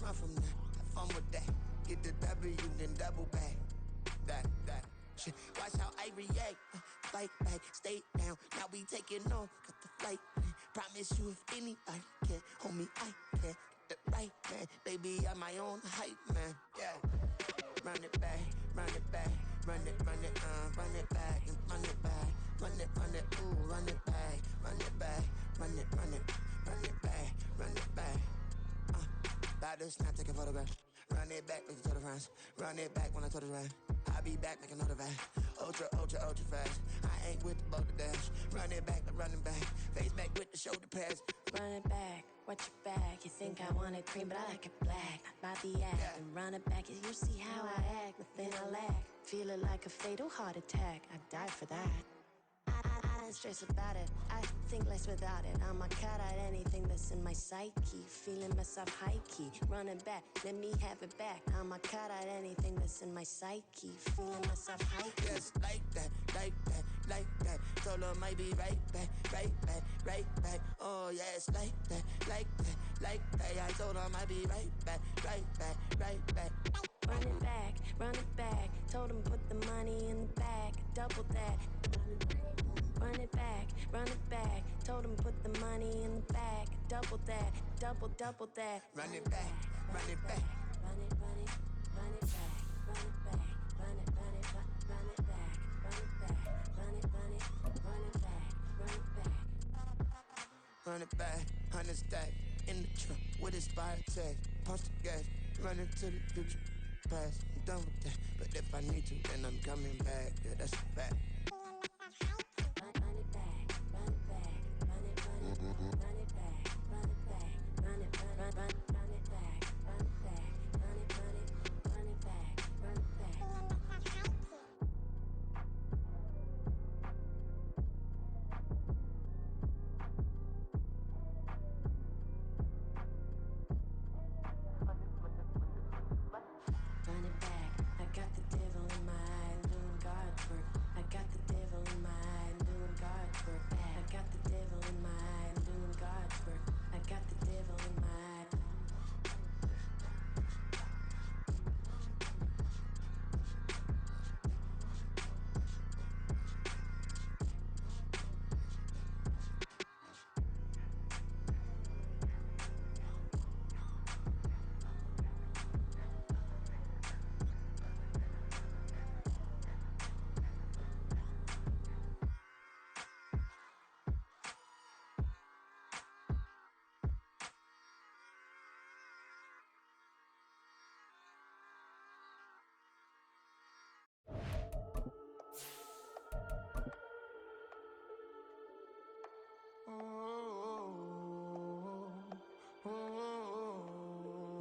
run from that. Have fun with that. Get the W, then double back. That shit. Watch how I react. Fight back, stay down. Now we taking on, cut the flight. Promise you, if anybody can, homie, I can. Get the right man, baby, I'm my own hype man. Yeah. Run it back, run it back, run it back, and run it back, run it, ooh, run it back, run it back, run it back, run it back. About to snap, take a photograph. Run it back, make it to the friends. Run it back when I told it right. I'll be back, make another back. Ultra fast. I ain't with the boat to dash. Run it back, like running back. Face back with the shoulder pads. Run it back, watch your back. You think I want it cream, but I like it black. About the act and run it back. You see how I act, nothing I lack. Feeling like a fatal heart attack. I'd die for that. I don't stress about it. I think less without it. I'ma cut out anything that's in my psyche. Feeling myself high key. Running back, let me have it back. I'ma cut out anything that's in my psyche. Feeling myself high key. Yes, like that, like that, like that. Told her might be right back, right back, right back. Oh yes, like that, like that, like that. I told her might be right back, right back, right back. Run it back. Told him put the money in the bag. Double that. Run it back. Told him put the money in the bag. Double that. Double that. Run it back, run it back. Run it back. Run it back. Run it back. Run it back. Run it back. Run it back. Run it back, 100 stack in the truck with expired tag. Punch the gas, running to the future. Past, I'm done with that. But if I need to, then I'm coming back. Yeah, that's a fact. Run it back. Run it back. Run it back. Run it back. Run it back. Run it back. Run it back. Run it back. Run it back. Run it back. Run it back. Run it back, I got the devil in my eye, I'm doing God's work. I got the devil in my eye, I'm doing God's work. I got the devil in my eye, I'm doing God's work. I got the devil in my eye.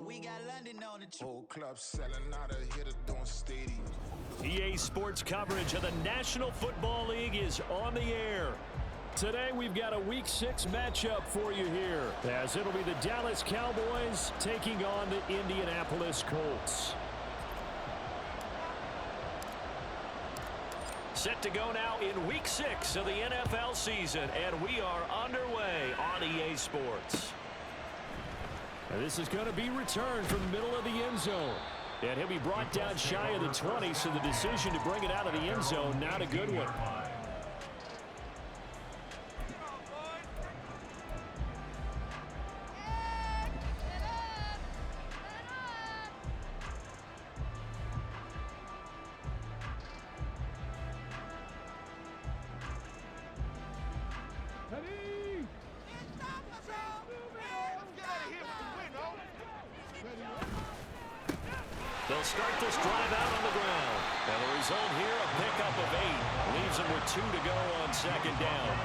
We got London on the Whole club selling out of here to doing stadiums. EA Sports coverage of the National Football League is on the air. Today we've got a Week 6 matchup for you here, as it'll be the Dallas Cowboys taking on the Indianapolis Colts. Set to go now in Week 6 of the NFL season, and we are underway on EA Sports. And this is going to be returned from the middle of the end zone. And he'll be brought down shy of the 20, so the decision to bring it out of the end zone, not a good one. They'll start this drive out on the ground. And the result here, a pickup of 8. Leaves them with 2 to go on second down.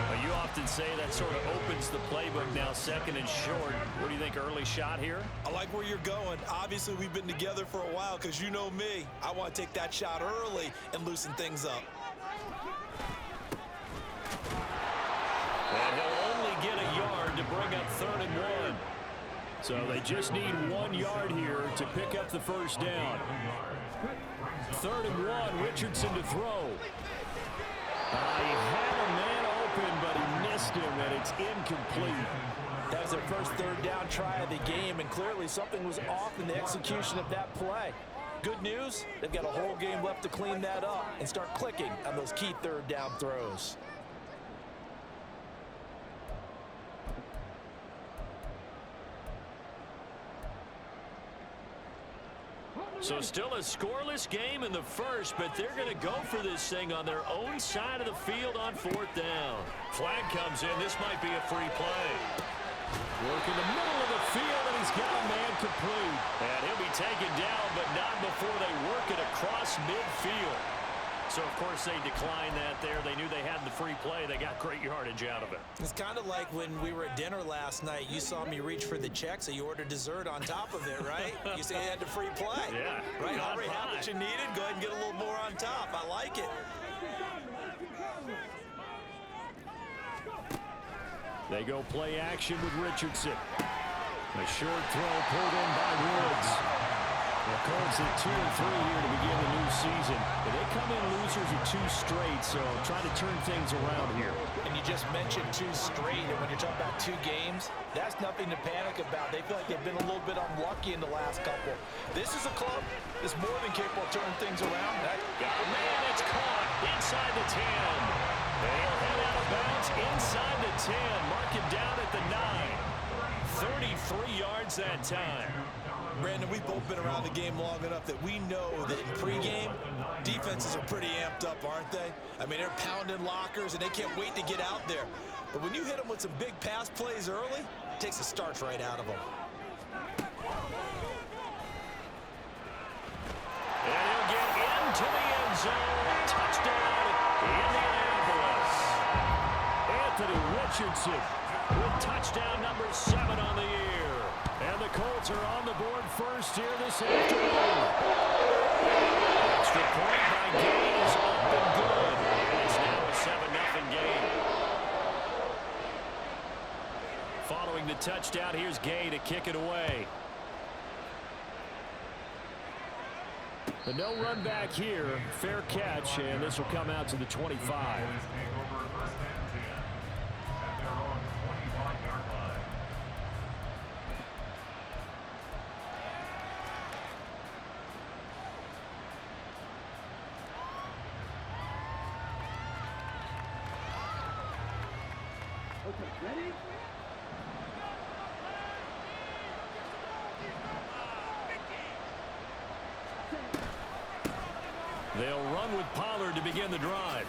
Well, you often say that sort of opens the playbook now, second and short. What do you think, early shot here? I like where you're going. Obviously, we've been together for a while because you know me. I want to take that shot early and loosen things up. And he'll only get a yard to bring up 3rd and 1. So they just need 1 yard here to pick up the first down. 3rd and 1, Richardson to throw. He had a man open, but he missed him, and it's incomplete. That was their first third down try of the game, and clearly something was off in the execution of that play. Good news, they've got a whole game left to clean that up and start clicking on those key third down throws. So still a scoreless game in the first, but they're going to go for this thing on their own side of the field on fourth down. Flag comes in. This might be a free play. Work in the middle of the field, and he's got a man complete. And he'll be taken down, but not before they work it across midfield. So, of course, they declined that there. They knew they had the free play. They got great yardage out of it. It's kind of like when we were at dinner last night. You saw me reach for the check, so you ordered dessert on top of it, right? You say you had the free play. Yeah. Right? You already had what you needed. Go ahead and get a little more on top. I like it. They go play action with Richardson. A short throw pulled in by Woods. The Colts at 2-3 here to begin the new season. But they come in losers of 2 straight, so try to turn things around here. And you just mentioned 2 straight, and when you're talking about 2 games, that's nothing to panic about. They feel like they've been a little bit unlucky in the last couple. This is a club that's more than capable of turning things around. Oh, man, it's caught inside the 10. They'll head out of bounds inside the 10. Mark it down at the 9. 33 yards that time. Brandon, we've both been around the game long enough that we know that in pregame, defenses are pretty amped up, aren't they? I mean, they're pounding lockers, and they can't wait to get out there. But when you hit them with some big pass plays early, it takes the starch right out of them. And he'll get into the end zone. Touchdown, Indianapolis. Anthony Richardson with touchdown number 7 on the year. And the Colts are on the board first here this afternoon. Extra point by Gay is up and good. And it's now a 7-0 game. Following the touchdown, here's Gay to kick it away. But no run back here. Fair catch, and this will come out to the 25. Ready? They'll run with Pollard to begin the drive.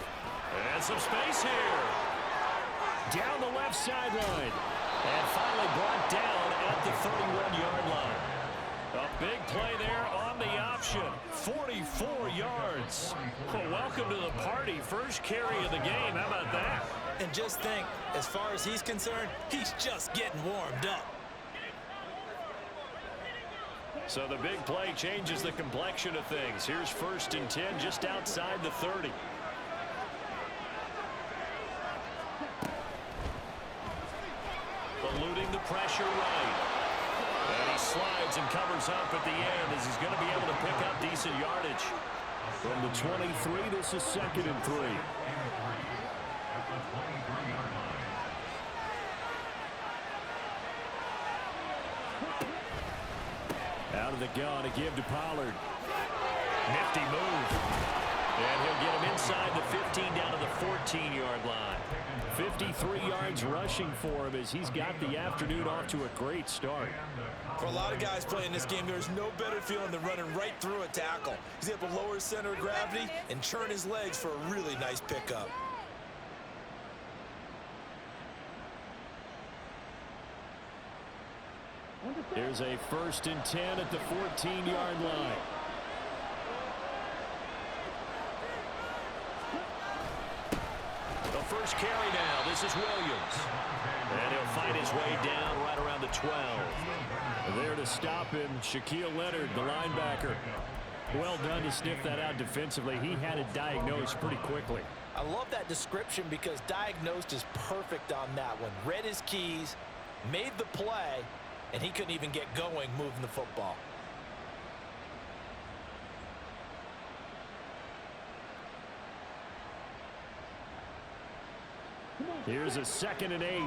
And some space here. Down the left sideline. And finally brought down at the 31-yard line. A big play there on the option. 44 yards. Well, welcome to the party. First carry of the game. How about that? And just think, as far as he's concerned, he's just getting warmed up. So the big play changes the complexion of things. Here's 1st and 10 just outside the 30. Eluding the pressure right. And he slides and covers up at the end as he's going to be able to pick up decent yardage. From the 23, this is 2nd and 3. Out of the gun to give to Pollard. Nifty move. And he'll get him inside the 15 down to the 14-yard line. 53 yards rushing for him as he's got the afternoon off to a great start. For a lot of guys playing this game, there's no better feeling than running right through a tackle. He's able to lower his center of gravity and churn his legs for a really nice pickup. Here's a 1st and 10 at the 14-yard line. The first carry now. This is Williams. And he'll fight his way down right around the 12. There to stop him, Shaquille Leonard, the linebacker. Well done to sniff that out defensively. He had it diagnosed pretty quickly. I love that description because diagnosed is perfect on that one. Read his keys, made the play, and he couldn't even get going moving the football. Here's a 2nd and 8.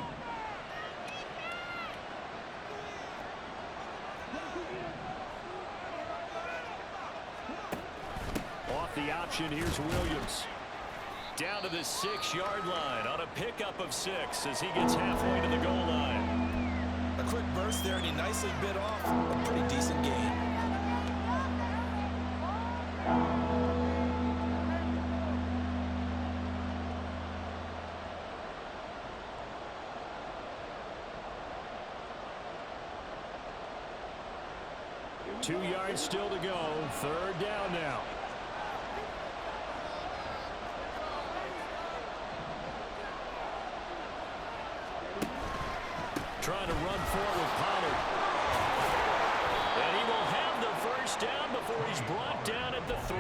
Off the option, here's Williams. Down to the 6-yard line on a pickup of 6 as he gets halfway to the goal line. A quick burst there, and he nicely bit off a pretty decent gain. Two yards still to go. Third down now. Trying to run forward with Pollard. And he will have the first down before he's brought down at the 3.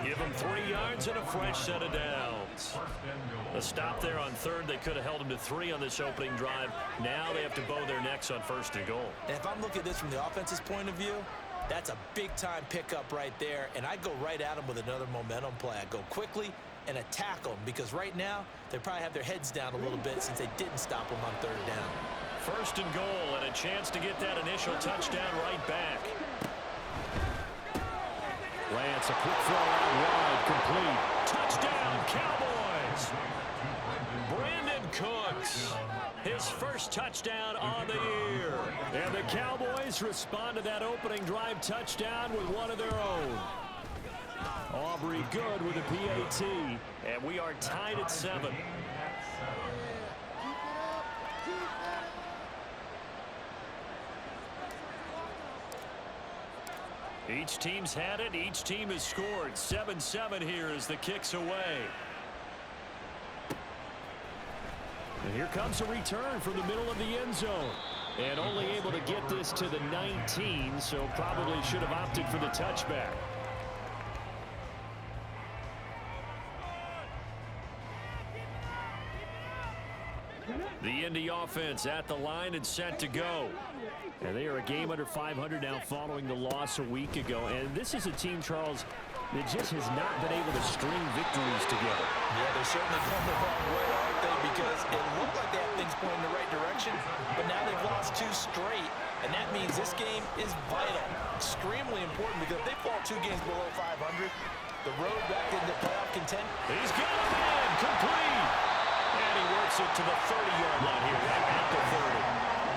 Give him 3 yards and a fresh set of downs. A stop there on third. They could have held him to 3 on this opening drive. Now they have to bow their necks on 1st and goal. And if I'm looking at this from the offense's point of view, that's a big-time pickup right there. And I go right at him with another momentum play. I go quickly and attack them because right now they probably have their heads down a little bit since they didn't stop them on 3rd down. 1st and goal and a chance to get that initial touchdown right back. Lance, a quick throw out wide, complete. Touchdown, Cowboys! Brandon Cooks, his first touchdown on the year. And the Cowboys respond to that opening drive touchdown with one of their own. Aubrey good with a PAT, and we are tied at 7. Each team's had it. Each team has scored. 7-7 here as the kick's away. And here comes a return from the middle of the end zone. And only able to get this to the 19, so probably should have opted for the touchback. The Indy offense at the line and set to go. And they are a game under 500 now following the loss a week ago. And this is a team, Charles, that just has not been able to string victories together. Yeah, they're certainly going the wrong way, aren't they? Because it looked like they have things pointing in the right direction, but now they've lost 2 straight. And that means this game is vital, extremely important, because if they fall 2 games below 500, the road back into playoff contention. He's got a man, complete. And he works it to the 30-yard line here, right at the 30.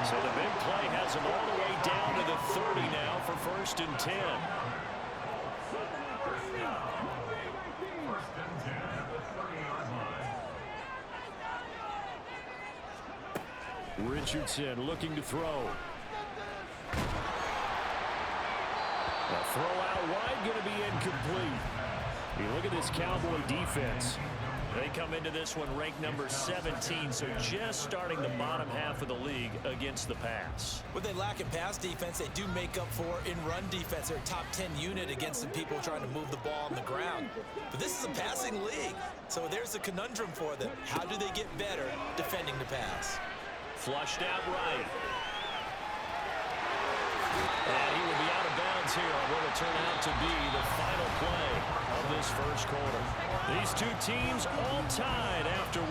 So the big play has him all the way down to the 30 now for 1st and 10. Richardson looking to throw. A throw out wide, going to be incomplete. You look at this Cowboy defense. They come into this one ranked number 17, so just starting the bottom half of the league against the pass. What they lack in pass defense, they do make up for in run defense. They're a top 10 unit against the people trying to move the ball on the ground. But this is a passing league, so there's a conundrum for them. How do they get better defending the pass? Flushed out right. And he will be out of bounds here on what will turn out to be the final play of this first quarter. These two teams all tied after 1.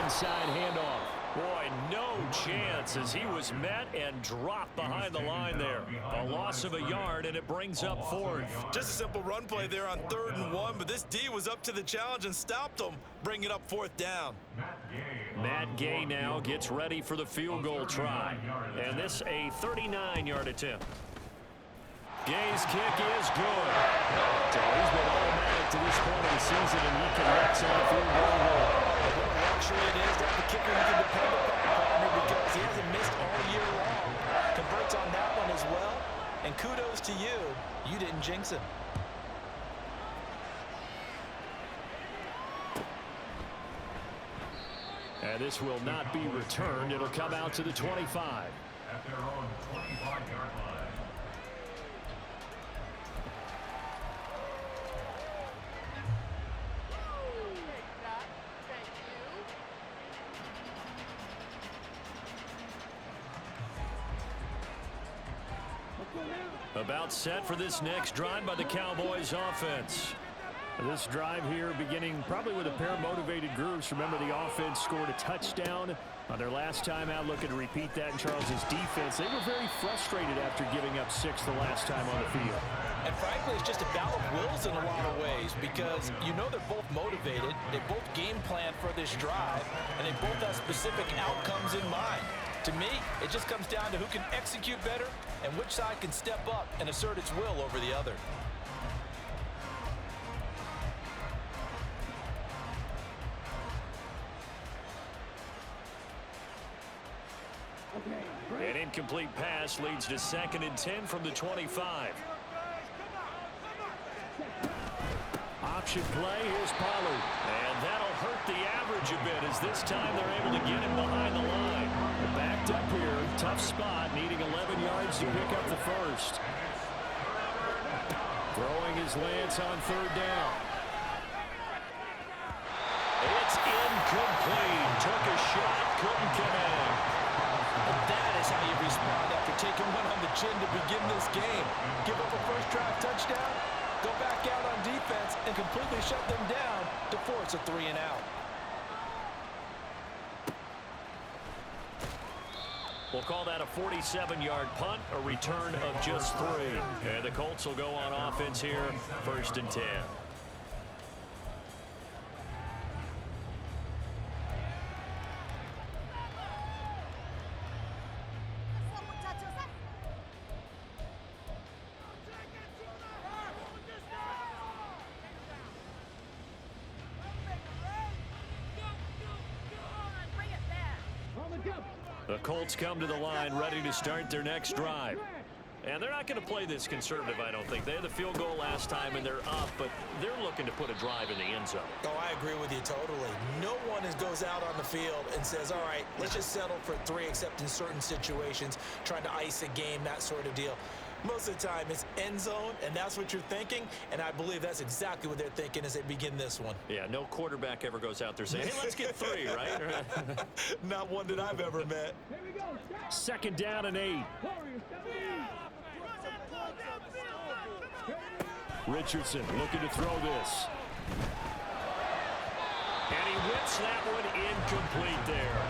Inside handoff. Boy, no chance as he was met and dropped behind the line there. A loss of a yard, and it brings up 4th. Just a simple run play there on 3rd and 1, but this D was up to the challenge and stopped him, bringing up 4th down. Matt Gay now gets ready for the field goal try. And this a 39-yard attempt. Gay's kick is good. So he's been automatic to this point of the season, and he connects on the field goal hole. What a luxury it is to have a kicker you can depend upon, partner, because he hasn't missed all year long. Converts on that one as well. And kudos to you. You didn't jinx him. And this will not be returned. It'll come out to the 25. At their own 25-yard line. about set for this next drive by the Cowboys offense. This drive here beginning probably with a pair of motivated groups. Remember, the offense scored a touchdown on their last time out. Looking to repeat that in Charles's defense. They were very frustrated after giving up 6 the last time on the field. And frankly, it's just a battle of wills in a lot of ways because you know they're both motivated. They both game plan for this drive, and they both have specific outcomes in mind. To me, it just comes down to who can execute better and which side can step up and assert its will over the other. An incomplete pass leads to 2nd and 10 from the 25. Option play, here's Pollard. And that'll hurt the average a bit as this time they're able to get him behind the line. Backed up here, tough spot, needing 11 yards to pick up the first. Throwing his Lance on 3rd down. It's incomplete. Took a shot, couldn't connect. And that is how you respond after taking one on the chin to begin this game. Give up a first drive touchdown, go back out on defense, and completely shut them down to force a 3 and out. We'll call that a 47-yard punt, a return of just 3. And the Colts will go on offense here, 1st and 10. The Colts come to the line ready to start their next drive. And they're not going to play this conservative, I don't think. They had the field goal last time, and they're up, but they're looking to put a drive in the end zone. Oh, I agree with you totally. No one goes out on the field and says, all right, let's just settle for 3, except in certain situations, trying to ice a game, that sort of deal. Most of the time, it's end zone, and that's what you're thinking, and I believe that's exactly what they're thinking as they begin this one. Yeah, no quarterback ever goes out there saying, hey, let's get 3, right? Not one that I've ever met. 2nd down and 8. Richardson looking to throw this. And he whips that one incomplete there.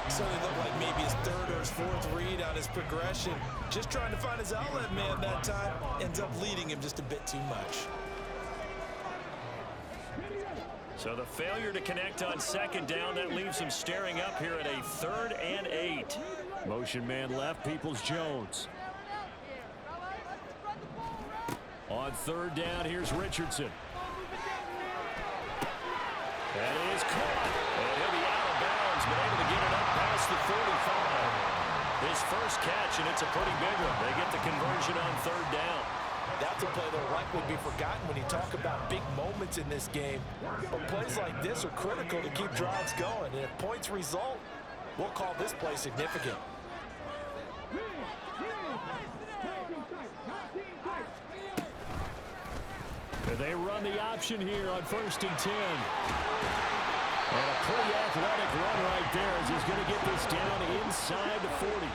Certainly looked like maybe his 3rd or his 4th read on his progression. Just trying to find his outlet man that time. Ends up leading him just a bit too much. So the failure to connect on 2nd down, that leaves him staring up here at a 3rd and 8. Motion man left, Peoples-Jones. On 3rd down, here's Richardson. That is caught. And he'll be out of bounds, but able to get it up past the 45. His first catch, and it's a pretty big one. They get the conversion on 3rd down. That's a play that will likely be forgotten when you talk about big moments in this game. But plays like this are critical to keep drives going. And if points result, we'll call this play significant. They run the option here on 1st and 10. And a pretty athletic run right there as he's going to get this down inside the 40.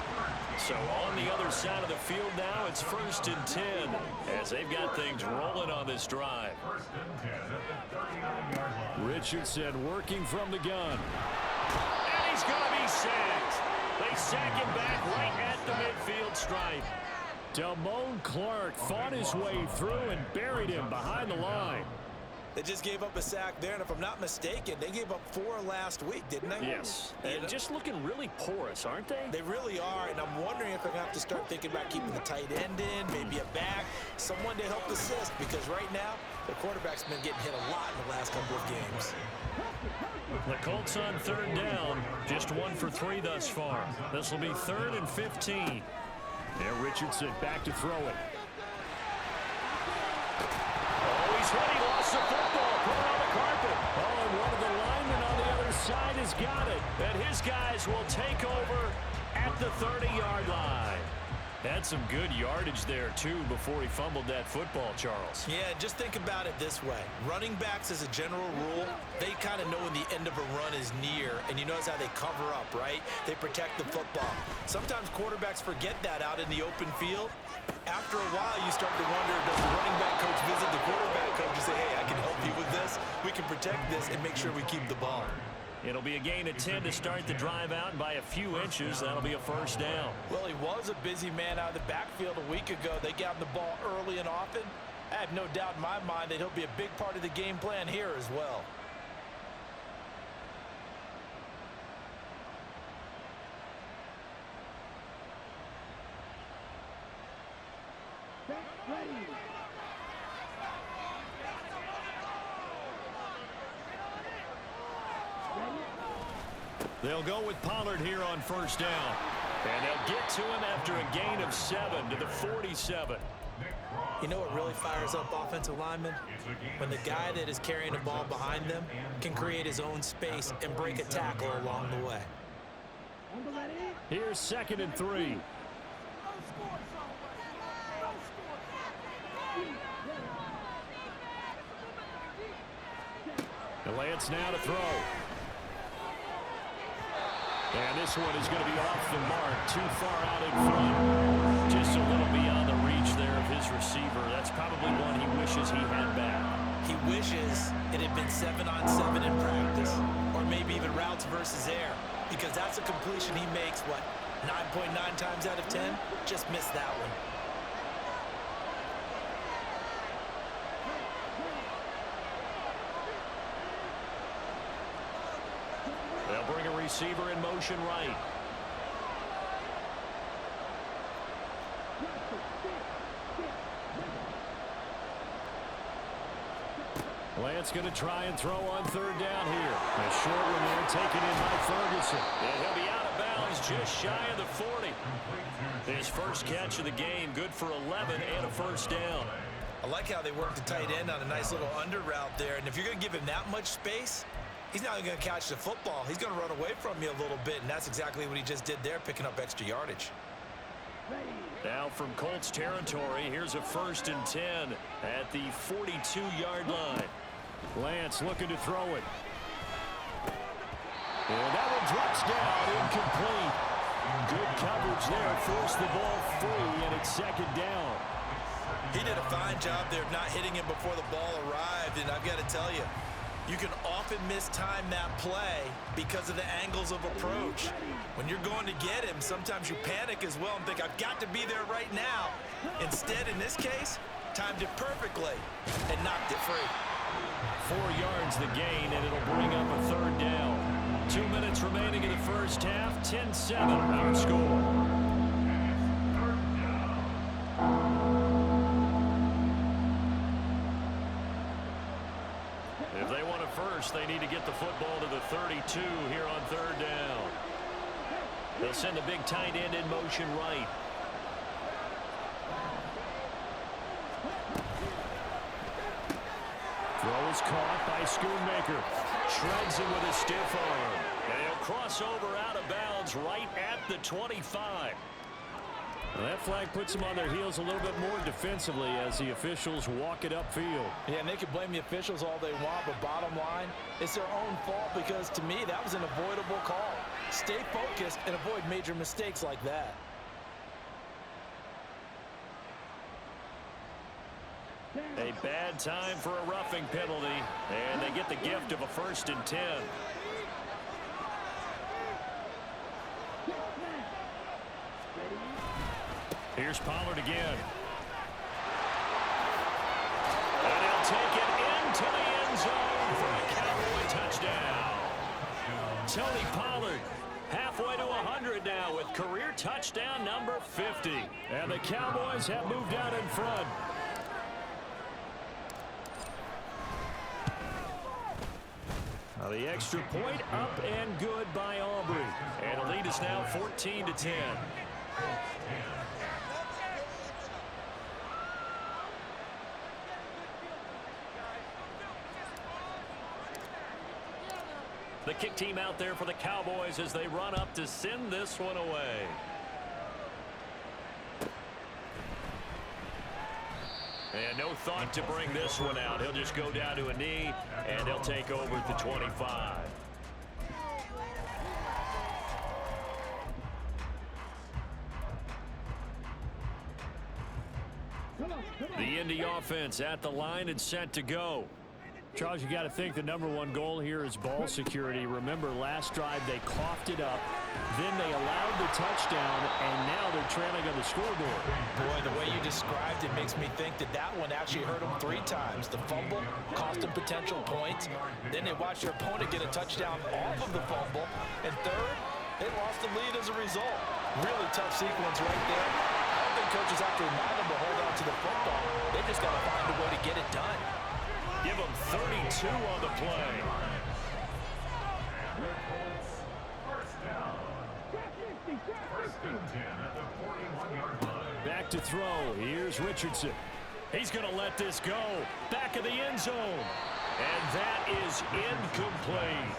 So on the other side of the field now, it's 1st and 10 as they've got things rolling on this drive. Richardson working from the gun. And he's going to be sacked. They sack him back right at the midfield stripe. Damone Clark fought his way through and buried him behind the line. They just gave up a sack there, and if I'm not mistaken, they gave up 4 last week, didn't they? Yes, and just looking really porous, aren't they? They really are, and I'm wondering if they're going to have to start thinking about keeping the tight end in, maybe a back, someone to help assist, because right now, the quarterback's been getting hit a lot in the last couple of games. The Colts on 3rd down, just 1 for 3 thus far. This will be 3rd and 15. There, Richardson back to throw it. Oh, he's ready, lost the football, put it on the carpet. Oh, and one of the linemen on the other side has got it. And his guys will take over at the 30-yard line. Had some good yardage there, too, before he fumbled that football, Charles. Yeah, just think about it this way. Running backs, as a general rule, they kind of know when the end of a run is near, and you notice how they cover up, right? They protect the football. Sometimes quarterbacks forget that out in the open field. After a while, you start to wonder, does the running back coach visit the quarterback coach and say, hey, I can help you with this, we can protect this, and make sure we keep the ball. It'll be a gain of 10 to start the drive out, and by a few inches, that'll be a first down. Well, he was a busy man out of the backfield a week ago. They got him the ball early and often. I have no doubt in my mind that he'll be a big part of the game plan here as well. They'll go with Pollard here on first down. And they'll get to him after a gain of 7 to the 47. You know what really fires up offensive linemen? When the guy that is carrying the ball behind them can create his own space and break a tackle along the way. Here's 2nd and 3. The Lance now to throw. And this one is going to be off the mark, too far out in front. Just a little beyond the reach there of his receiver. That's probably one he wishes he had back. He wishes it had been 7-on-7 in practice, or maybe even routes versus air, because that's a completion he makes, 9.9 times out of 10? Just missed that one. They'll bring a receiver in motion right. Lance going to try and throw on third down here. A short one there taken in by Ferguson. And he'll be out of bounds just shy of the 40. His first catch of the game, good for 11 and a first down. I like how they worked the tight end on a nice little under route there. And if you're going to give him that much space, he's not going to catch the football. He's going to run away from you a little bit, and that's exactly what he just did there, picking up extra yardage. Now from Colts territory, here's a 1st and 10 at the 42-yard line. Lance looking to throw it. And that one drops down, incomplete. Good coverage there, forced the ball free, and it's 2nd down. He did a fine job there of not hitting him before the ball arrived, and I've got to tell you, you can often mistime that play because of the angles of approach. When you're going to get him, sometimes you panic as well and think, I've got to be there right now. Instead, in this case, timed it perfectly and knocked it free. 4 yards the gain, and it'll bring up a 3rd down. 2 minutes remaining in the first half, 10-7 our score. If they want a first, they need to get the football to the 32 here on 3rd down. They'll send the big tight end in motion right. Throw is caught by Schoonmaker. Shreds him with a stiff arm. And he'll cross over out of bounds right at the 25. Well, that flag puts them on their heels a little bit more defensively as the officials walk it upfield. Yeah, and they can blame the officials all they want, but bottom line, it's their own fault because, to me, that was an avoidable call. Stay focused and avoid major mistakes like that. A bad time for a roughing penalty, and they get the gift of a 1st and 10. Here's Pollard again. And he'll take it into the end zone for a Cowboy touchdown. Tony Pollard halfway to 100 now with career touchdown number 50. And the Cowboys have moved out in front. Now the extra point up and good by Aubrey. And the lead is now 14-10. The kick team out there for the Cowboys as they run up to send this one away. And no thought to bring this one out. He'll just go down to a knee, and he'll take over at the 25. The Indy offense at the line and set to go. Charles, you got to think the #1 goal here is ball security. Remember, last drive they coughed it up, then they allowed the touchdown, and now they're trailing on the scoreboard. Boy, the way you described it makes me think that that one actually hurt them 3 times. The fumble cost them potential points. Then they watched their opponent get a touchdown off of the fumble. And third, they lost the lead as a result. Really tough sequence right there. I don't think coaches have to remind them to hold on to the football. They just got to find a way to get it done. Give them 32 on the play. Back to throw. Here's Richardson. He's going to let this go. Back of the end zone. And that is incomplete.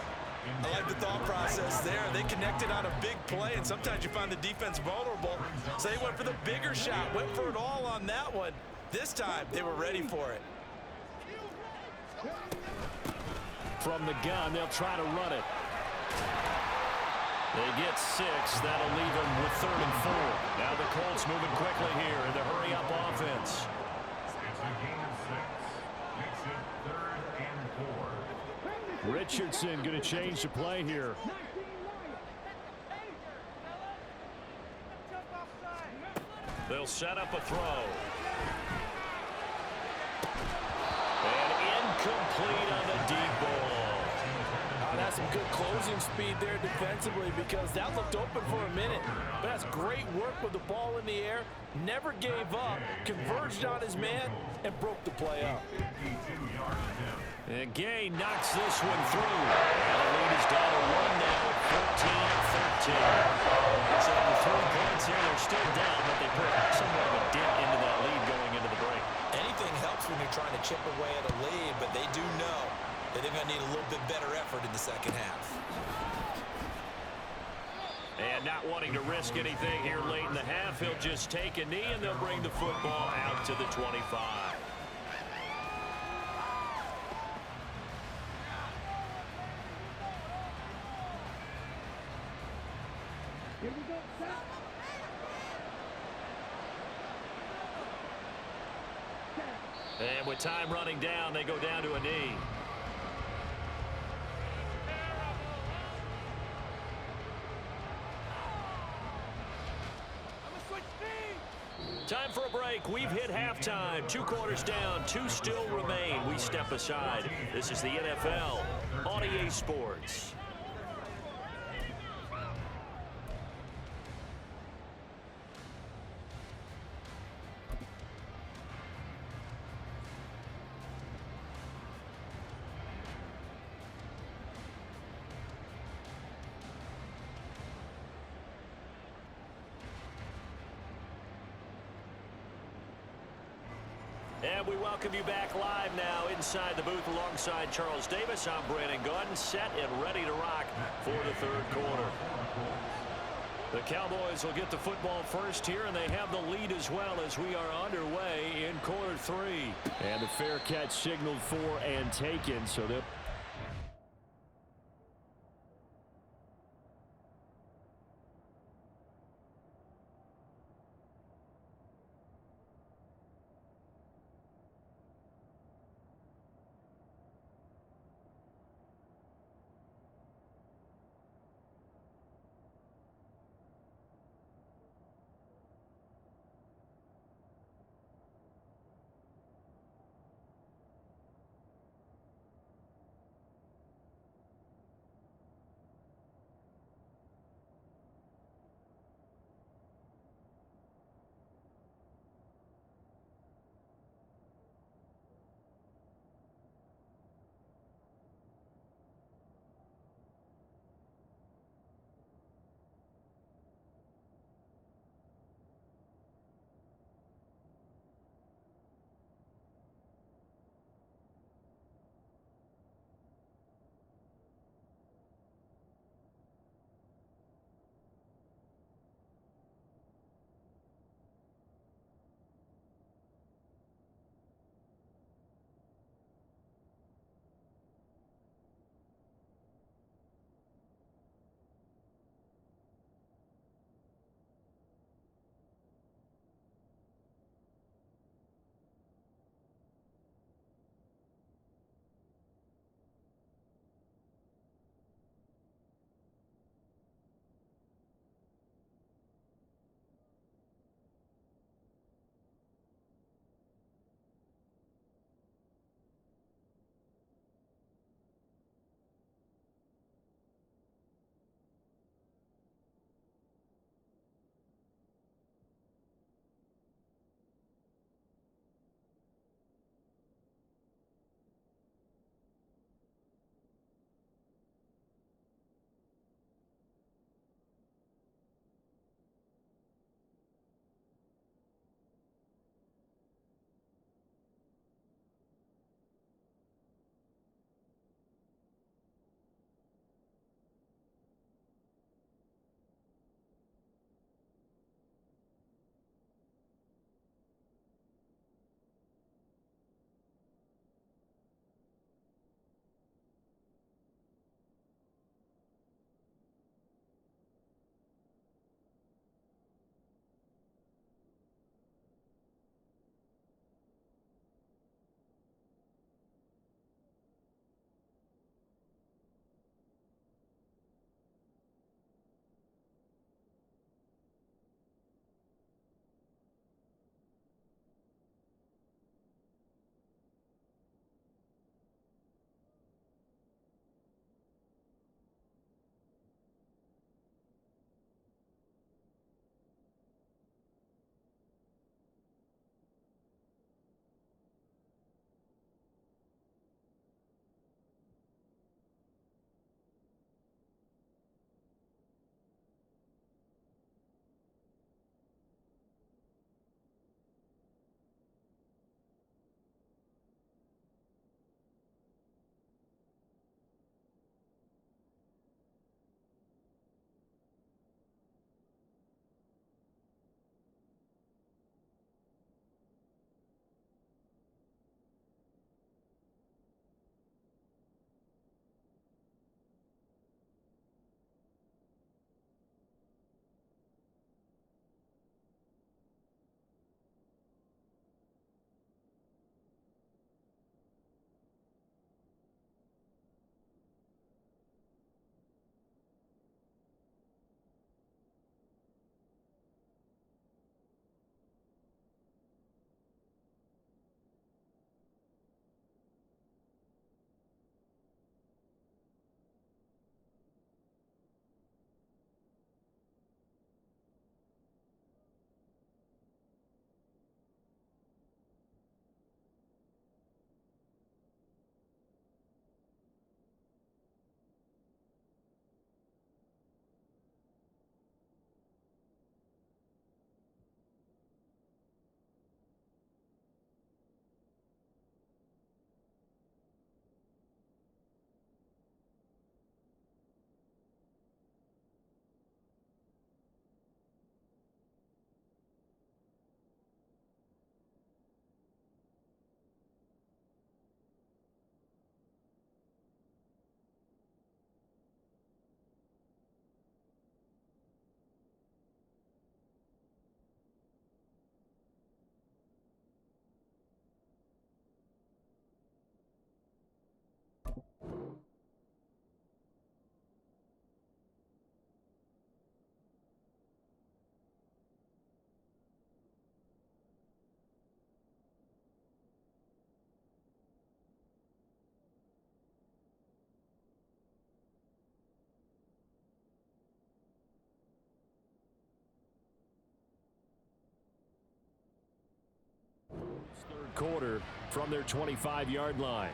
I like the thought process there. They connected on a big play, and sometimes you find the defense vulnerable. So they went for the bigger shot, went for it all on that one. This time, they were ready for it. From the gun, they'll try to run it. They get 6. That'll leave them with 3rd and 4. Now the Colts moving quickly here in the hurry-up offense. It's a gain of 6. Makes it 3rd and 4. Richardson going to change the play here. They'll set up a throw. And incomplete on the deep ball. That's some good closing speed there defensively, because that looked open for a minute. But that's great work with the ball in the air. Never gave up, converged on his man, and broke the play up. And Gay knocks this one through. And the lead is down to 1 now, 14-13. So the 3 points here, they're still down, but they put somewhat of a dent into that lead going into the break. Anything helps when you're trying to chip away at a lead, but they do know that they're going to need a little bit better effort in the second half. And not wanting to risk anything here late in the half, he'll just take a knee, and they'll bring the football out to the 25. And with time running down, they go down to a knee. Time for a break. We've hit halftime. 2 quarters down, 2 still remain. We step aside. This is the NFL on EA Sports. And we welcome you back live now inside the booth alongside Charles Davis. I'm Brandon Gaudin, set and ready to rock for the 3rd quarter. The Cowboys will get the football first here, and they have the lead as well as we are underway in quarter 3. And the fair catch signaled for and taken, so they'll... third quarter from their 25-yard line.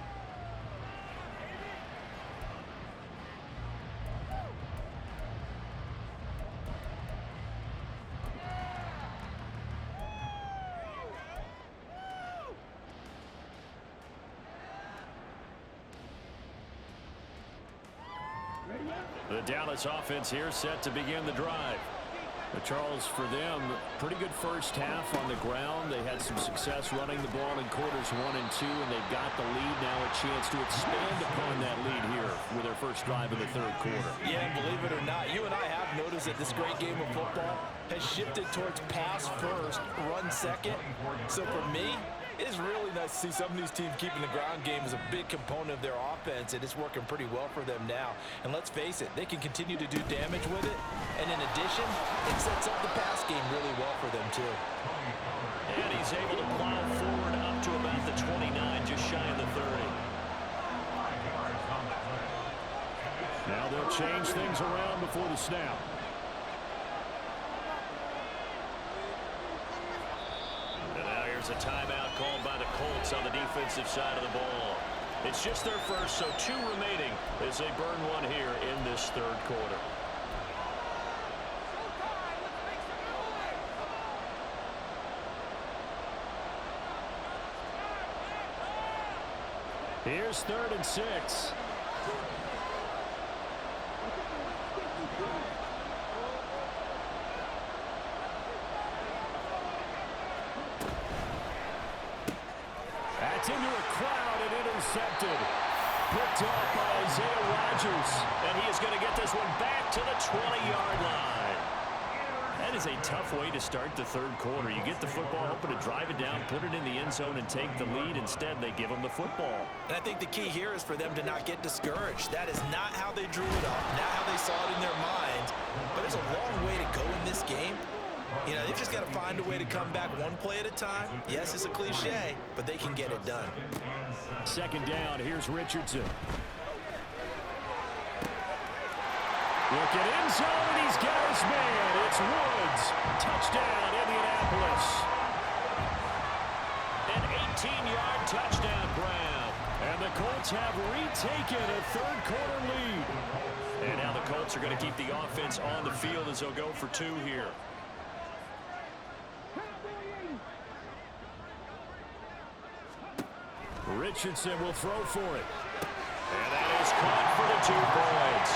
The Dallas offense here set to begin the drive. Charles, for them, pretty good first half on the ground. They had some success running the ball in quarters 1 and 2, and they've got the lead now, a chance to expand upon that lead here with their first drive in the third quarter. Yeah, and believe it or not, you and I have noticed that this great game of football has shifted towards pass first, run second. So for me, it's really nice to see some of these teams keeping the ground game as a big component of their offense, and it's working pretty well for them now. And let's face it, they can continue to do damage with it. And in addition, it sets up the pass game really well for them, too. And he's able to plow forward up to about the 29, just shy of the 30. Now they'll change things around before the snap. And now here's a timeout called by the Colts on the defensive side of the ball. It's just their first, so 2 remaining as they burn one here in this third quarter. Here's 3rd and 6. That's into a crowd and intercepted. Picked off by Isaiah Rodgers. And he is going to get this one back to the 20-yard line. That is a tough way to start the third quarter. You get the football, hoping to drive it down, put it in the end zone, and take the lead. Instead, they give them the football. And I think the key here is for them to not get discouraged. That is not how they drew it up, not how they saw it in their mind. But there's a long way to go in this game. You know, they've just got to find a way to come back one play at a time. Yes, it's a cliche, but they can get it done. 2nd down, here's Richardson. Looking end zone, he's got his man. It's Woods. Touchdown, Indianapolis. An 18-yard touchdown grab. And the Colts have retaken a third quarter lead. And now the Colts are going to keep the offense on the field as they'll go for 2 here. Richardson will throw for it. And that is caught for the 2 points.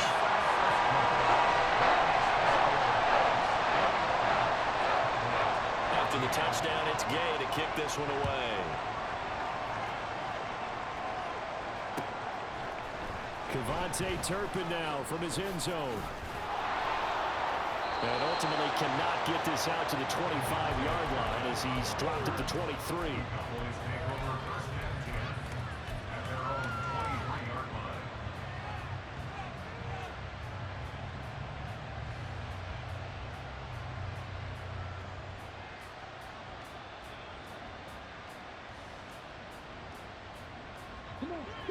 After the touchdown, it's Gay to kick this one away. Kevontae Turpin now from his end zone. And ultimately cannot get this out to the 25-yard line as he's dropped at the 23.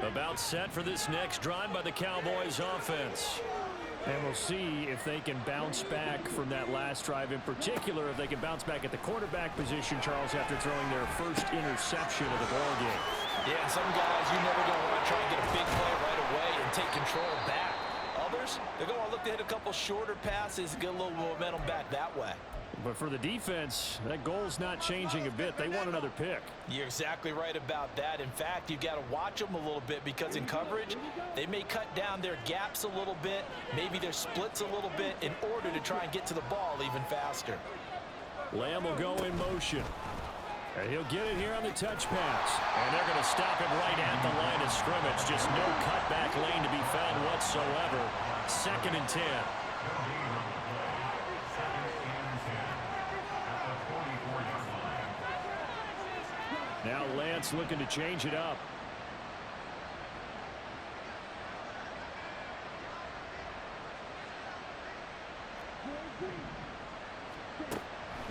About set for this next drive by the Cowboys offense. And we'll see if they can bounce back from that last drive, in particular if they can bounce back at the quarterback position, Charles, after throwing their first interception of the ballgame. Yeah, some guys, you never going to want to try and get a big play right away and take control back. Others, they're going to look to hit a couple shorter passes, get a little momentum back that way. But for the defense, that goal's not changing a bit. They want another pick. You're exactly right about that. In fact, you've got to watch them a little bit because in coverage, they may cut down their gaps a little bit, maybe their splits a little bit in order to try and get to the ball even faster. Lamb will go in motion. And he'll get it here on the touch pass. And they're going to stop him right at the line of scrimmage. Just no cutback lane to be found whatsoever. 2nd and 10. Now Lance looking to change it up.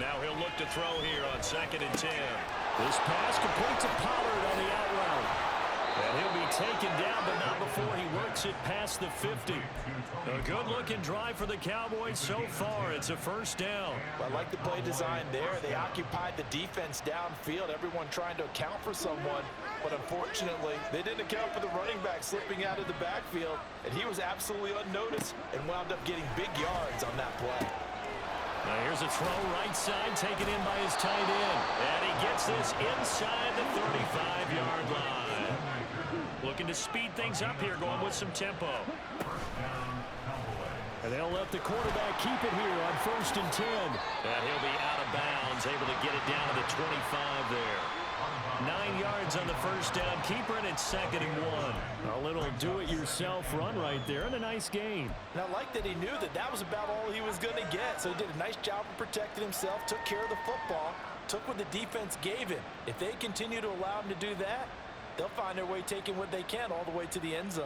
Now he'll look to throw here on 2nd and 10. This pass complete to Pollard on the out route. And he'll be taken down, but not before he works it past past the 50. A good-looking drive for the Cowboys so far. It's a first down. Well, I like the play design there. They occupied the defense downfield, everyone trying to account for someone. But unfortunately, they didn't account for the running back slipping out of the backfield, and he was absolutely unnoticed and wound up getting big yards on that play. Now here's a throw right side, taken in by his tight end. And he gets this inside the 35-yard line. Looking to speed things up here, going with some tempo. And they'll let the quarterback keep it here on 1st and 10. And he'll be out of bounds, able to get it down to the 25 there. 9 yards on the first down keeper, and it's 2nd and 1. A little do-it-yourself run right there, and a nice gain. And I like that he knew that that was about all he was going to get. So he did a nice job of protecting himself, took care of the football, took what the defense gave him. If they continue to allow him to do that, they'll find their way taking what they can all the way to the end zone.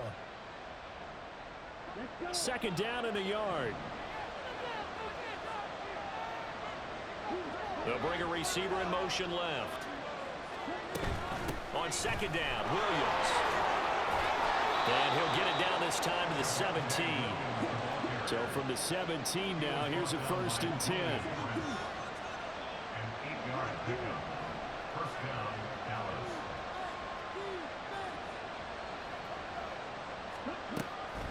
2nd down and a yard. They'll bring a receiver in motion left. On 2nd down, Williams. And he'll get it down this time to the 17. So from the 17 now, here's a 1st and 10. An 8-yard pickup. First down, Dallas.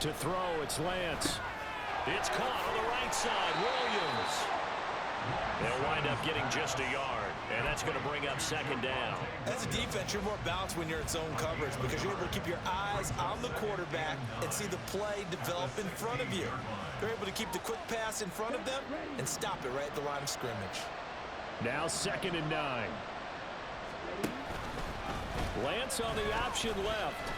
To throw, it's Lance. It's caught on the right side, Williams. They'll wind up getting just a yard, and that's going to bring up 2nd down. As a defense, you're more balanced when you're in zone coverage because you're able to keep your eyes on the quarterback and see the play develop in front of you. They're able to keep the quick pass in front of them and stop it right at the line of scrimmage. Now 2nd and 9. Lance on the option left.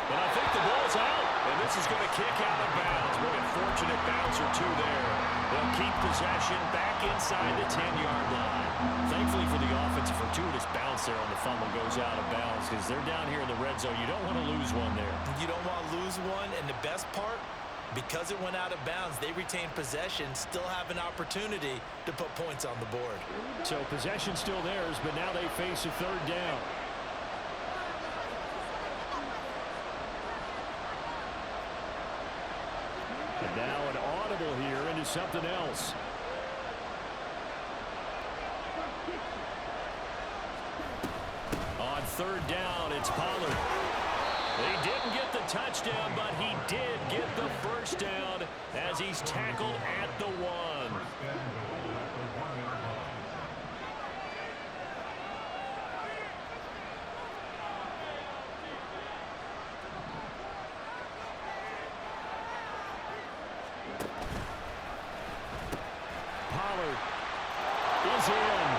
And I think the ball's out, and this is going to kick out of bounds. Boy, a fortunate bounce or two there. They'll keep possession back inside the 10-yard line. Thankfully for the offense, a fortuitous bounce there on the fumble goes out of bounds because they're down here in the red zone. You don't want to lose one there. You don't want to lose one, and the best part, because it went out of bounds, they retained possession, still have an opportunity to put points on the board. So possession still theirs, but now they face a 3rd down. And now an audible here into something else. On 3rd down, it's Pollard. He didn't get the touchdown, but he did get the first down as he's tackled at the 1.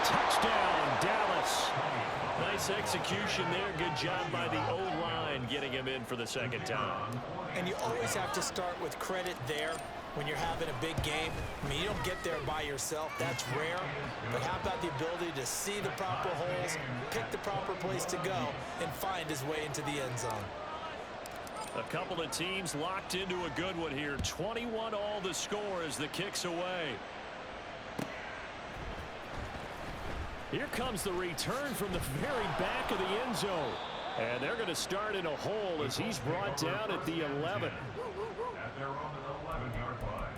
Touchdown, Dallas. Nice execution there. Good job by the O-line getting him in for the 2nd time. And you always have to start with credit there when you're having a big game. I mean, you don't get there by yourself. That's rare. But how about the ability to see the proper holes, pick the proper place to go, and find his way into the end zone? A couple of teams locked into a good one here. 21 all the score as the kick's away. Here comes the return from the very back of the end zone. And they're going to start in a hole as he's brought down at the 11. At their own 11-yard line.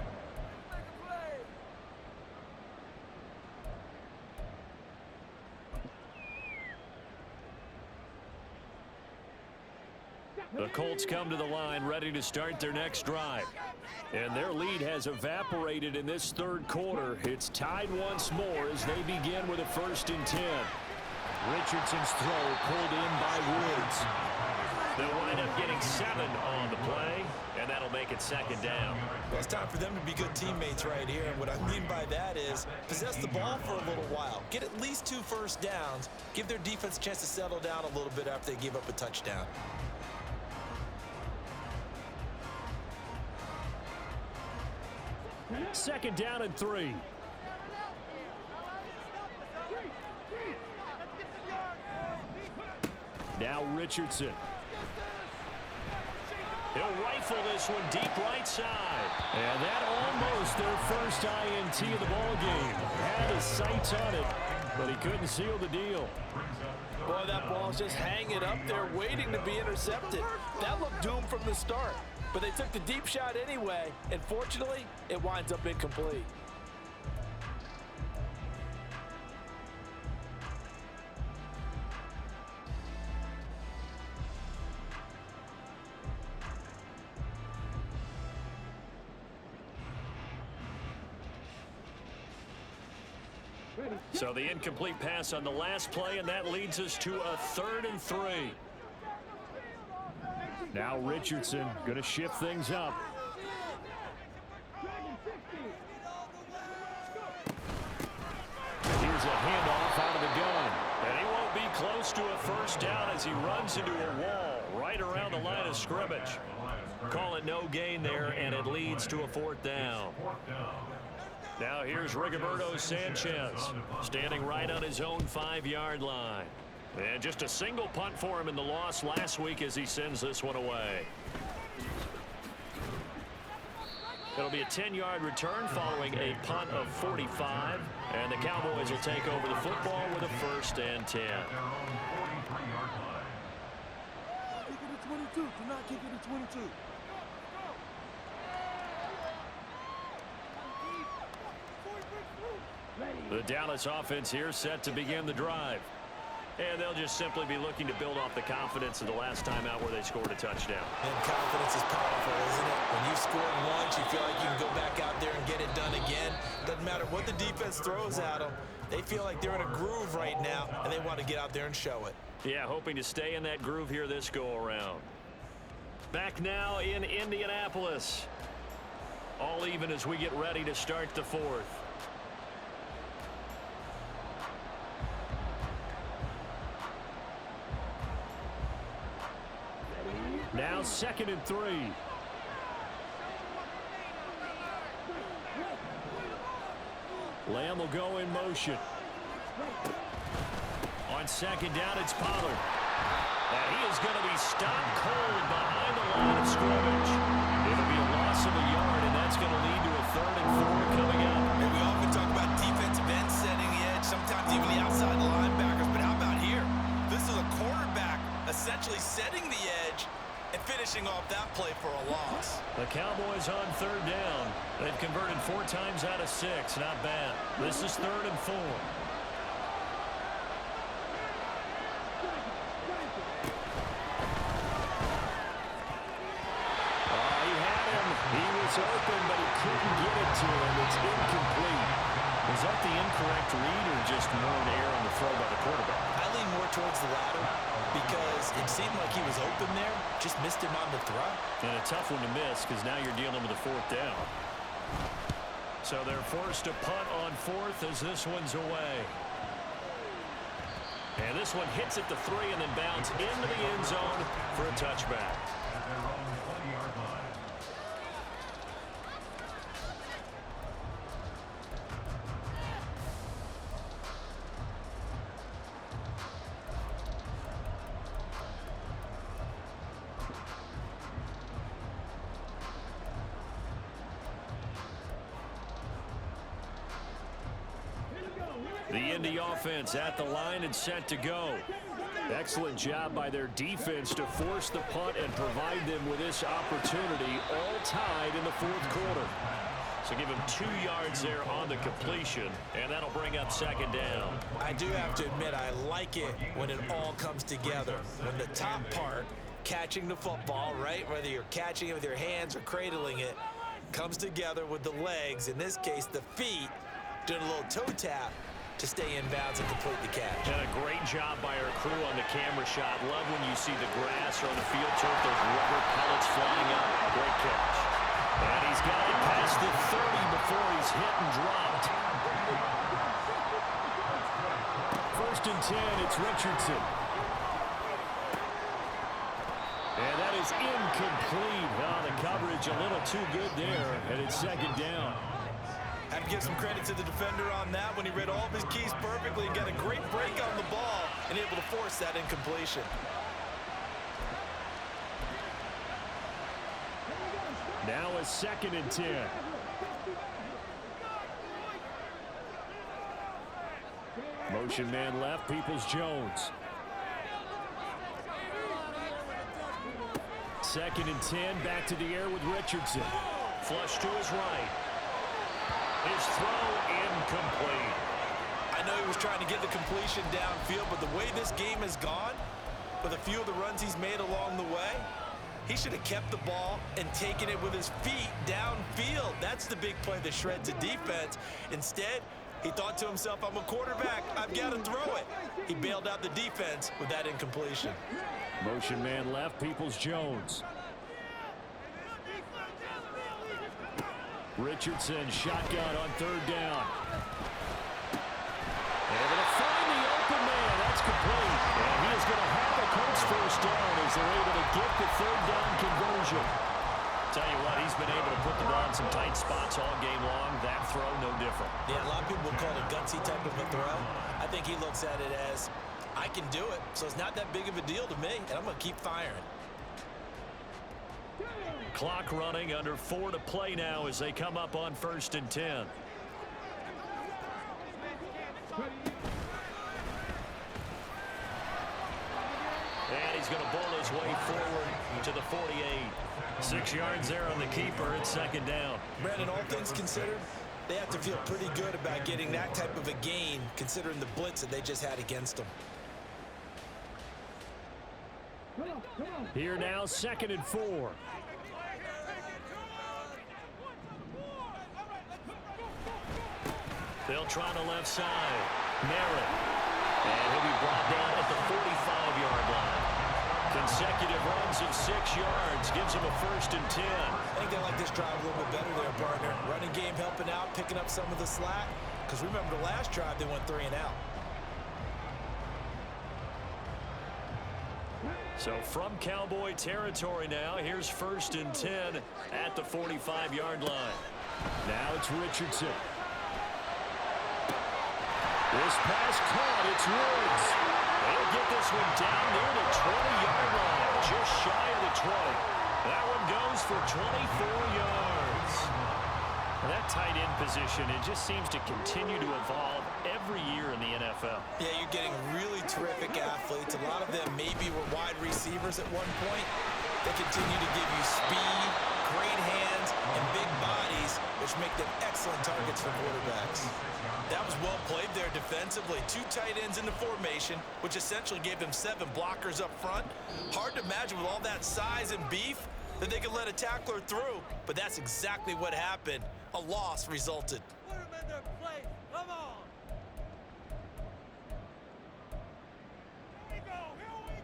The Colts come to the line ready to start their next drive. And their lead has evaporated in this 3rd quarter. It's tied once more as they begin with a 1st and 10. Richardson's throw pulled in by Woods. They'll wind up getting 7 on the play, and that'll make it 2nd down. Well, it's time for them to be good teammates right here. And what I mean by that is possess the ball for a little while. Get at least 2 first downs. Give their defense a chance to settle down a little bit after they give up a touchdown. Second down and 3. Now Richardson. He'll rifle this one deep right side. And that almost their first INT of the ball game. Had his sights on it. but he couldn't seal the deal. Boy, that ball's just hanging up there waiting to be intercepted. That looked doomed from the start, but they took the deep shot anyway, and fortunately, it winds up incomplete. So the incomplete pass on the last play, and that leads us to a 3rd and 3. Now Richardson going to shift things up. Here's a handoff out of the gun. And he won't be close to a first down as he runs into a wall right around the line of scrimmage. Call it no gain there, and it leads to a 4th down. Now here's Rigoberto Sanchez standing right on his own 5-yard line. And just a single punt for him in the loss last week as he sends this one away. It'll be a 10-yard return following a punt of 45. And the Cowboys will take over the football with a 1st and 10. Kick it to 22. Do not kick it to 22. The Dallas offense here set to begin the drive. And they'll just simply be looking to build off the confidence of the last time out where they scored a touchdown. And confidence is powerful, isn't it? When you've scored once, you feel like you can go back out there and get it done again. Doesn't matter what the defense throws at them. They feel like they're in a groove right now, and they want to get out there and show it. Yeah, hoping to stay in that groove here this go-around. Back now in Indianapolis. All even as we get ready to start the 4th. Now 2nd and 3. Lamb will go in motion. On 2nd down, it's Pollard. And he is going to be stopped cold behind the line of scrimmage. It'll be a loss of a yard, and that's going to lead to a 3rd and 4 coming up. And we often talk about defensive ends setting the edge, sometimes even the outside linebackers. But how about here? This is a quarterback essentially setting the edge and finishing off that play for a loss. The Cowboys on 3rd down. They've converted 4 times out of 6. Not bad. This is 3rd and 4. Open, but he couldn't get it to him. It's incomplete. Was that the incorrect read or just more an error on the throw by the quarterback? I lean more towards the latter because it seemed like he was open there, just missed him on the throw. And a tough one to miss because now you're dealing with a 4th down. So they're forced to punt on 4th as this one's away. And this one hits at the 3 and then bounds into the end zone for a touchback. The Indy offense at the line and set to go. Excellent job by their defense to force the punt and provide them with this opportunity, all tied in the 4th quarter. So give him 2 yards there on the completion, and that'll bring up 2nd down. I do have to admit, I like it when it all comes together. When the top part, catching the football, right, whether you're catching it with your hands or cradling it, comes together with the legs, in this case the feet, doing a little toe tap to stay in bounds and complete the catch. And a great job by our crew on the camera shot. Love when you see the grass or on the field turf, those rubber pellets flying up. Great catch. And he's got it past the 30 before he's hit and dropped. 1st and 10, it's Richardson. And that is incomplete. Oh, the coverage a little too good there, and it's 2nd down. Have to give some credit to the defender on that when he read all of his keys perfectly and got a great break on the ball and able to force that incompletion. Now a 2nd and 10. Motion man left, Peoples-Jones. 2nd and 10, back to the air with Richardson. Flush to his right. His throw incomplete. I know he was trying to get the completion downfield, but the way this game has gone, with a few of the runs he's made along the way, he should have kept the ball and taken it with his feet downfield. That's the big play that shreds a defense. Instead, he thought to himself, I'm a quarterback, I've got to throw it. He bailed out the defense with that incompletion. Motion man left, Peoples-Jones. Richardson shotgun on 3rd down. Able to find the open man. That's complete. And he is going to have a Colts 1st down as they're able to get the 3rd down conversion. Tell you what, he's been able to put the ball in some tight spots all game long. That throw, no different. Yeah, a lot of people would call it a gutsy type of a throw. I think he looks at it as, I can do it, so it's not that big of a deal to me, and I'm going to keep firing. Clock running, under 4 to play now as they come up on 1st and 10. And he's going to bowl his way forward to the 48. 6 yards there on the keeper. It's 2nd down. Brandon, all things considered, they have to feel pretty good about getting that type of a gain, considering the blitz that they just had against them. Here now, 2nd and 4. They'll try the left side. Merritt. And he'll be brought down at the 45-yard line. Consecutive runs of 6 yards gives him a 1st and 10. I think they like this drive a little bit better there, partner. Running game helping out, picking up some of the slack. Because remember, the last drive, they went 3 and out. So from Cowboy territory now, here's 1st and 10 at the 45-yard line. Now it's Richardson. This pass caught. It's Woods. They'll get this one down near the 20-yard line, just shy of the 20. That one goes for 24 yards. That tight end position, it just seems to continue to evolve every year in the NFL. Yeah, you're getting really terrific athletes. A lot of them maybe were wide receivers at one point. They continue to give you speed, great hands, and big bodies, which make them excellent targets for quarterbacks. That was well played there defensively. 2 tight ends in the formation, which essentially gave them 7 blockers up front. Hard to imagine with all that size and beef that they could let a tackler through, but that's exactly what happened. A loss resulted. Put them in their place. Come on. Here we go. Here we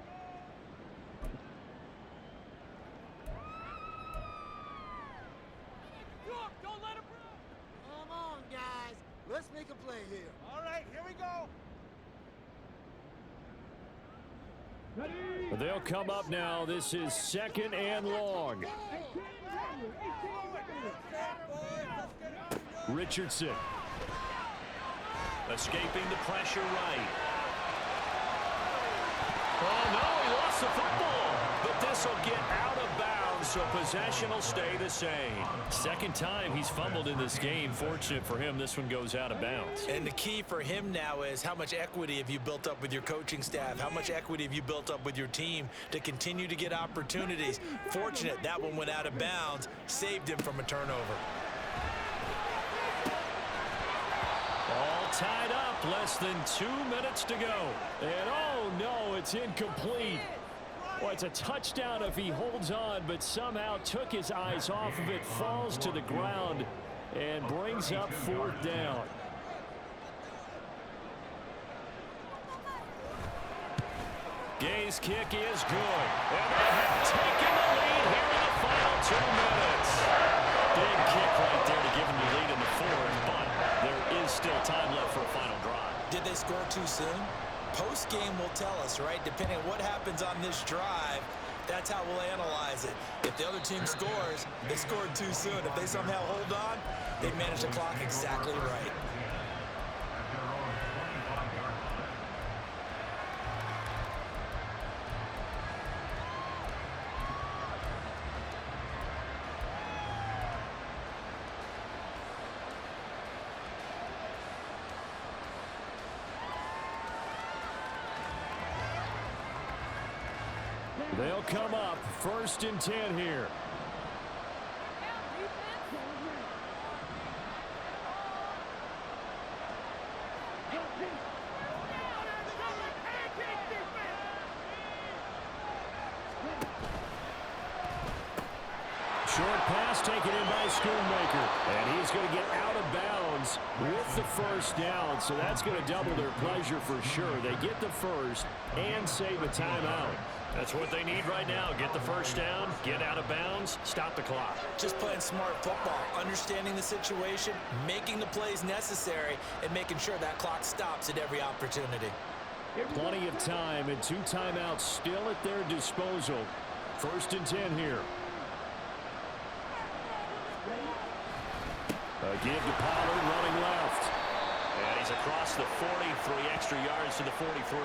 go. Look, don't let him run. Come on, guys. Let's make a play here. All right, here we go. They'll come up now. This is 2nd and long. Richardson. Escaping the pressure right. Oh, no, he lost the football. But this will get out of bounds, so possession will stay the same. 2nd time he's fumbled in this game. Fortunate for him, this one goes out of bounds. And the key for him now is how much equity have you built up with your coaching staff? How much equity have you built up with your team to continue to get opportunities? Fortunate that one went out of bounds, saved him from a turnover. All tied up, less than 2 minutes to go. And oh no, it's incomplete. Well, it's a touchdown if he holds on, but somehow took his eyes off of it, falls to the ground, and brings up 4th down. Gay's kick is good. And they have taken the lead here in the final 2 minutes. Big kick right there to give them the lead in the 4th, but there is still time left for a final drive. Did they score too soon? Post-game will tell us, right? Depending on what happens on this drive, that's how we'll analyze it. If the other team scores, they scored too soon. If they somehow hold on, they manage the clock exactly right. They'll come up 1st and 10 here. Short pass taken in by Schoonmaker. And he's going to get out of bounds with the 1st down. So that's going to double their pleasure for sure. They get the 1st and save a timeout. That's what they need right now. Get the 1st down, get out of bounds, stop the clock. Just playing smart football, understanding the situation, making the plays necessary, and making sure that clock stops at every opportunity. Plenty of time and 2 timeouts still at their disposal. 1st and 10 here. A give to Pollard running left. And he's across the 40, 3 extra yards to the 43.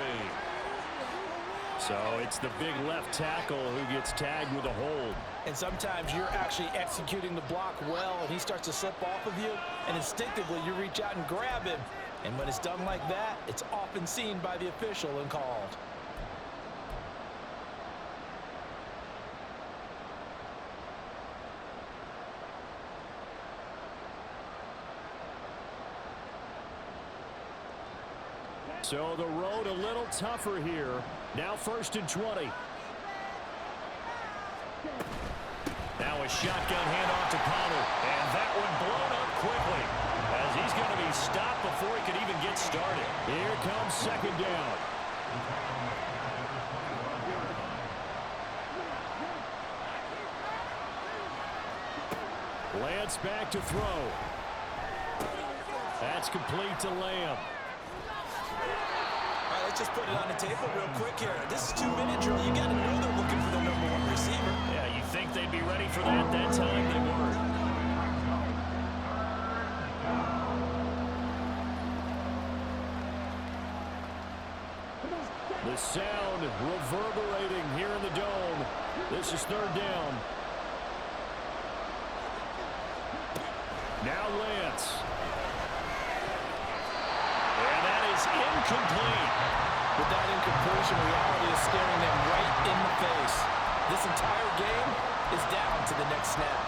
So it's the big left tackle who gets tagged with a hold. And sometimes you're actually executing the block well, and he starts to slip off of you, and instinctively you reach out and grab him. And when it's done like that, it's often seen by the official and called. So the road a little tougher here. Now 1st and 20. Now a shotgun handoff to Pollard. And that one blown up quickly as he's going to be stopped before he could even get started. Here comes 2nd down. Lance back to throw. That's complete to Lamb. All right, let's just put it on the table real quick here. This is 2-minute drill. You got to know they're looking for the #1 receiver. Yeah, you think they'd be ready for that time? They weren't. The sound reverberating here in the dome. This is 3rd down. Now Lance. And that is incomplete. With that incompletion, reality is staring them right in the face. This entire game is down to the next snap.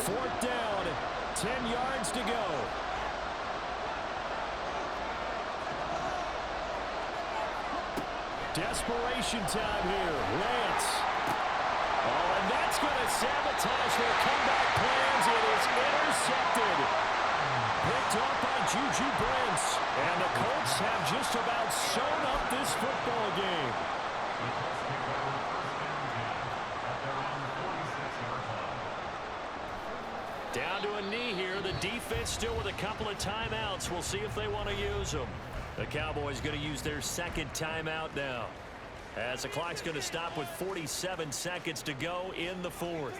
Fourth down, 10 yards to go. Desperation time here. Lance. Oh, and that's going to sabotage their comeback plans. It is intercepted. Picked off by Juju Brents. And the Colts have just about sewn up this football game. Down to a knee here. The defense still with a couple of timeouts. We'll see if they want to use them. The Cowboys going to use their 2nd timeout now, as the clock's going to stop with 47 seconds to go in the 4th.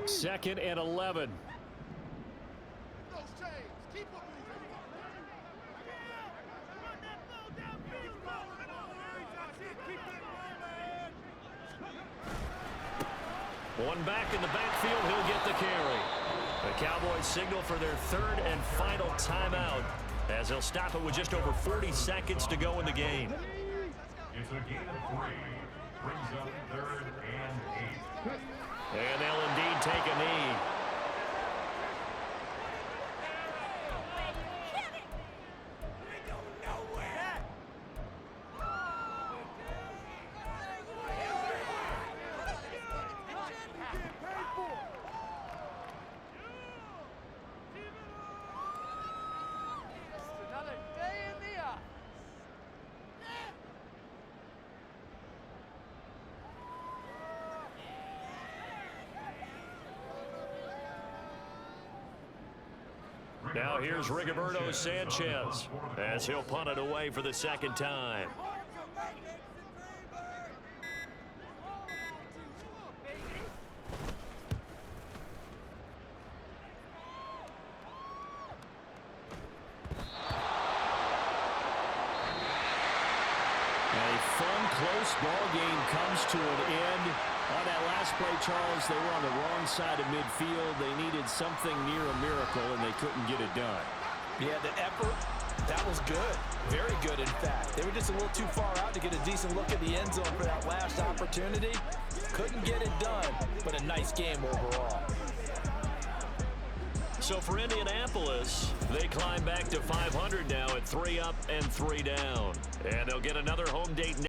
Second and 11. One back in the backfield, he'll get the carry. The Cowboys signal for their 3rd and final timeout, as they'll stop it with just over 40 seconds to go in the game. It's a gain of 3. Brings up 3rd and 8. And they'll indeed take a knee. Now here's Rigoberto Sanchez as he'll punt it away for the 2nd time. one close ball game comes to an end. On that last play, Charles, they were on the wrong side of midfield. They needed something near a miracle, and they couldn't get it done. Yeah, the effort, that was good. Very good, in fact. They were just a little too far out to get a decent look at the end zone for that last opportunity. Couldn't get it done, but a nice game overall. So for Indianapolis, they climb back to 500 now at 3 up and 3 down. And they'll get another home date